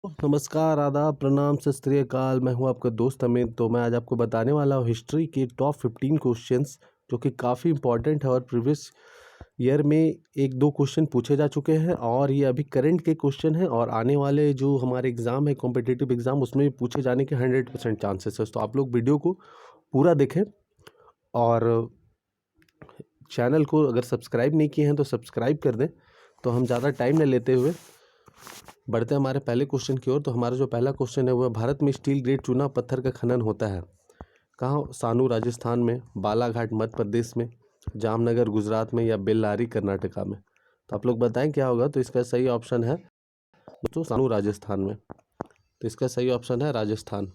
नमस्कार, आदाब, प्रणाम, सत श्री अकाल। मैं हूं आपका दोस्त अमित। तो मैं आज आपको बताने वाला हूं हिस्ट्री के टॉप 15 क्वेश्चंस जो कि काफ़ी इंपॉर्टेंट है और प्रीवियस ईयर में एक दो क्वेश्चन पूछे जा चुके हैं और ये अभी करंट के क्वेश्चन हैं और आने वाले जो हमारे एग्ज़ाम है कॉम्पिटिटिव एग्ज़ाम उसमें भी पूछे जाने के 100% चांसेस है। तो आप लोग वीडियो को पूरा देखें और चैनल को अगर सब्सक्राइब नहीं किए हैं तो सब्सक्राइब कर दें। तो हम ज़्यादा टाइम न लेते हुए बढ़ते हैं हमारे पहले क्वेश्चन की ओर। तो हमारा जो पहला क्वेश्चन है वो है, भारत में स्टील ग्रेड चूना पत्थर का खनन होता है कहाँ? सानू राजस्थान में, बालाघाट मध्य प्रदेश में, जामनगर गुजरात में या बेल्लारी कर्नाटका में। तो आप लोग बताएं क्या होगा। तो इसका सही ऑप्शन है दोस्तों सानू राजस्थान में। तो इसका सही ऑप्शन है राजस्थान।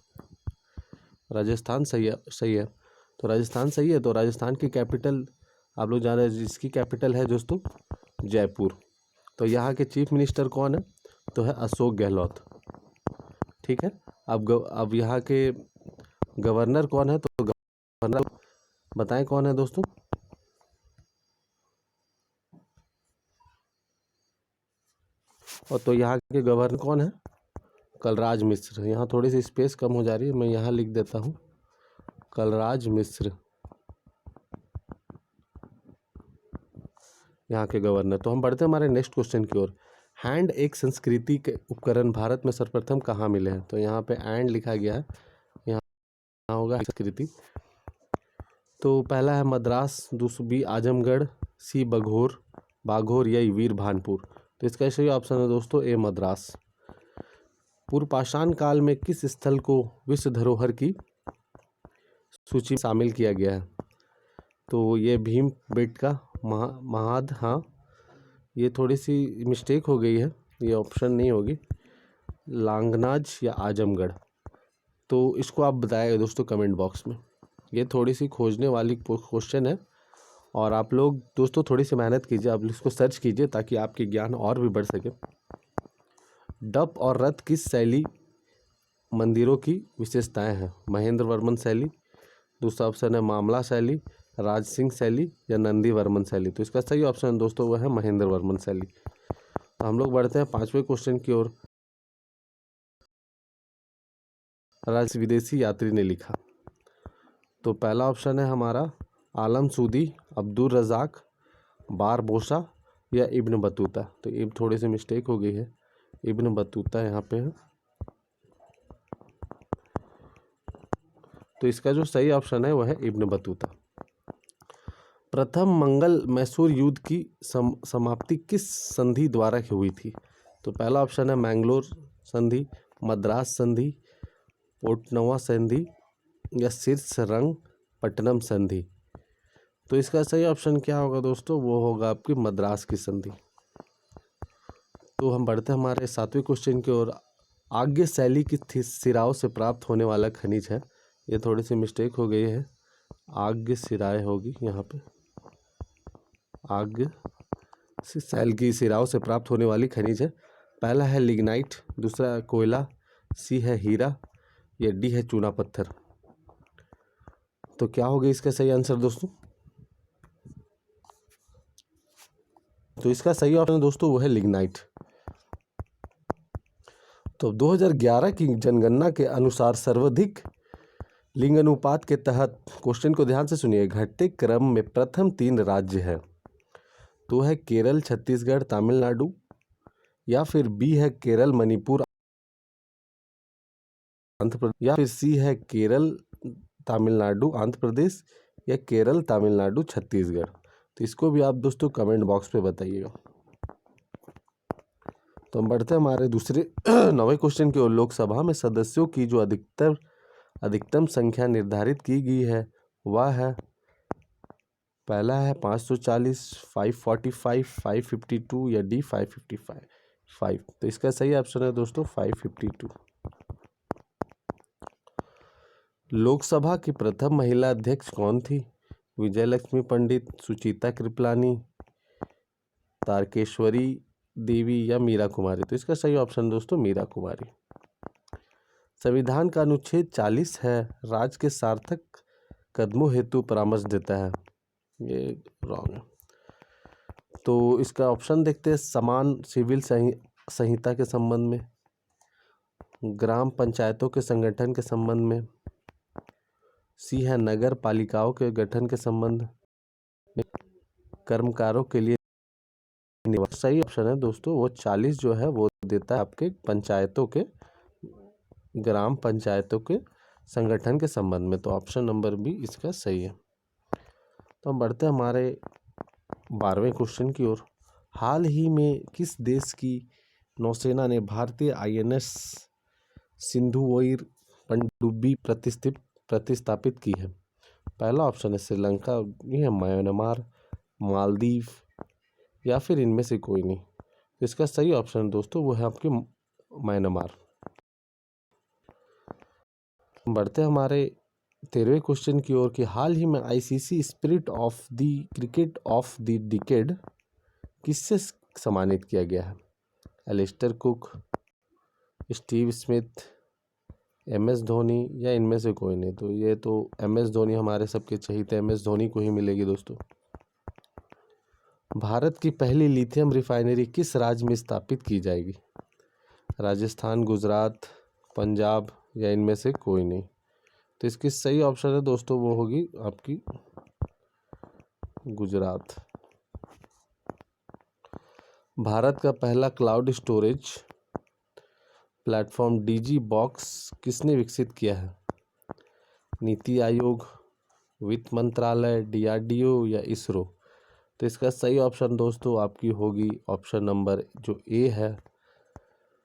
राजस्थान सही है। तो राजस्थान सही है। तो राजस्थान की कैपिटल आप लोग जान रहे हैं जिसकी कैपिटल है दोस्तों जयपुर। तो यहाँ के चीफ मिनिस्टर कौन है? तो है अशोक गहलोत। ठीक है। अब यहाँ के गवर्नर कौन है? तो गवर्नर बताएं कौन है दोस्तों? और तो यहाँ के गवर्नर कौन है? कलराज मिश्र। यहाँ थोड़ी सी स्पेस कम हो जा रही है, मैं यहाँ लिख देता हूँ कलराज मिश्र यहाँ के गवर्नर। तो हम बढ़ते हैं हमारे नेक्स्ट क्वेश्चन की ओर। हैंड एक संस्कृति के उपकरण भारत में सर्वप्रथम कहाँ मिले हैं? तो यहाँ पे एंड लिखा गया है, यहाँ होगा संस्कृति। तो पहला है मद्रास, दूसरा बी आजमगढ़, सी बाघोर या वीर भानपुर। तो इसका सही ऑप्शन है दोस्तों ए मद्रास। पूर्व पाषाण काल में किस स्थल को विश्व धरोहर की सूची में शामिल किया गया है? तो ये भीम बेटका महाद। हाँ, ये थोड़ी सी मिस्टेक हो गई है, ये ऑप्शन नहीं होगी। लांगनाज या आजमगढ़। तो इसको आप बताएगा दोस्तों कमेंट बॉक्स में। ये थोड़ी सी खोजने वाली क्वेश्चन है और आप लोग दोस्तों थोड़ी सी मेहनत कीजिए, आप इसको सर्च कीजिए ताकि आपके ज्ञान और भी बढ़ सके। डप और रथ किस शैली मंदिरों की विशेषताएं हैं? महेंद्र वर्मन शैली, दूसरा ऑप्शन है मामला शैली, राज सिंह शैली या नंदी वर्मन शैली। तो इसका सही ऑप्शन दोस्तों वह है महेंद्र वर्मन शैली। तो हम लोग बढ़ते हैं पांचवें क्वेश्चन की ओर। राज्य विदेशी यात्री ने लिखा। तो पहला ऑप्शन है हमारा आलम सूदी, अब्दुल रज़ाक, बारबोसा या इब्न बतूता। तो ये थोड़ी सी मिस्टेक हो गई है, इब्न बतूता यहाँ पे है। तो इसका जो सही ऑप्शन है वह है इब्न बतूता। प्रथम मंगल मैसूर युद्ध की समाप्ति किस संधि द्वारा हुई थी? तो पहला ऑप्शन है मैंगलोर संधि, मद्रास संधि, पोर्टनवा संधि या शीर्षरंग पट्टनम संधि। तो इसका सही ऑप्शन क्या होगा दोस्तों? वो होगा आपकी मद्रास की संधि। तो हम बढ़ते हैं हमारे सातवें क्वेश्चन की ओर। आग्नेय शैली की सिराओं से प्राप्त होने वाला खनिज है। ये थोड़ी सी मिस्टेक हो गई है, आग्नेय सिराएं होगी यहाँ पे। आग्नेय शैल की सिराओं से प्राप्त होने वाली खनिज है। पहला है लिग्नाइट, दूसरा कोयला, सी है हीरा या डी है चूना पत्थर। तो क्या होगा इसका सही आंसर दोस्तों? तो इसका सही ऑप्शन दोस्तों वो है लिग्नाइट। तो 2011 की जनगणना के अनुसार सर्वाधिक लिंग अनुपात के तहत, क्वेश्चन को ध्यान से सुनिए, घटते क्रम में प्रथम 3 राज्य है। तो है केरल, छत्तीसगढ़, तमिलनाडु या फिर बी है केरल, मणिपुर, आंध्र प्रदेश या फिर सी है केरल, तमिलनाडु, आंध्र प्रदेश या केरल, तमिलनाडु, छत्तीसगढ़। तो इसको भी आप दोस्तों कमेंट बॉक्स पे बताइएगा। तो हम बढ़ते हैं हमारे दूसरे 9वें क्वेश्चन की ओर। लोकसभा में सदस्यों की जो अधिकतम संख्या निर्धारित की गई है वह है, पहला है 540, 545, 552 या डी 555। तो इसका सही ऑप्शन है दोस्तों 552। लोकसभा की प्रथम महिला अध्यक्ष कौन थी? विजयलक्ष्मी पंडित, सुचिता कृपलानी, तारकेश्वरी देवी या मीरा कुमारी। तो इसका सही ऑप्शन दोस्तों मीरा कुमारी। संविधान का अनुच्छेद 40 है, राज्य के सार्थक कदमों हेतु परामर्श देता है। ये रॉन्ग है। तो इसका ऑप्शन देखते हैं, समान सिविल संहिता के संबंध में, ग्राम पंचायतों के संगठन के संबंध में। सी है नगर पालिकाओं के गठन के संबंध में। कर्मकारों के लिए सही ऑप्शन है दोस्तों, वो 40 जो है वो देता है आपके पंचायतों के, ग्राम पंचायतों के संगठन के संबंध में। तो ऑप्शन नंबर बी इसका सही है। तो हम बढ़ते हैं हमारे 12वें क्वेश्चन की ओर। हाल ही में किस देश की नौसेना ने भारतीय INS सिंधुवोइर पनडुब्बी प्रतिस्थापित की है? पहला ऑप्शन है श्रीलंका, ये है म्यांमार, मालदीव या फिर इनमें से कोई नहीं। तो इसका सही ऑप्शन दोस्तों वो है आपके म्यांमार। बढ़ते हैं हमारे 13वें क्वेश्चन की ओर कि हाल ही में ICC spirit of the cricket of the decade किससे सम्मानित किया गया है? Alastair Cook, Steve Smith, MS Dhoni या इनमें से कोई नहीं। तो ये तो MS धोनी हमारे सबके चहीते MS धोनी को ही मिलेगी दोस्तों। भारत की पहली लिथियम रिफाइनरी किस राज्य में स्थापित की जाएगी? राजस्थान, गुजरात, पंजाब या इनमें से कोई नहीं। तो इसकी सही ऑप्शन है दोस्तों वो होगी आपकी गुजरात। भारत का पहला क्लाउड स्टोरेज प्लेटफॉर्म DigiBox किसने विकसित किया है? नीति आयोग, वित्त मंत्रालय, DRDO या इसरो। तो इसका सही ऑप्शन दोस्तों आपकी होगी ऑप्शन नंबर जो ए है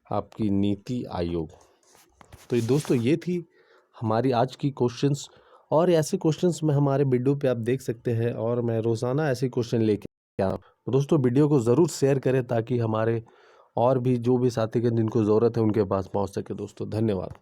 आपकी नीति आयोग। तो दोस्तों ये थी हमारी आज की क्वेश्चंस, और ऐसे क्वेश्चंस में हमारे वीडियो पे आप देख सकते हैं, और मैं रोज़ाना ऐसे क्वेश्चन लेके आ रहा हूँ। तो दोस्तों वीडियो को ज़रूर शेयर करें ताकि हमारे और भी जो भी साथी जिनको ज़रूरत है उनके पास पहुँच सके। दोस्तों धन्यवाद।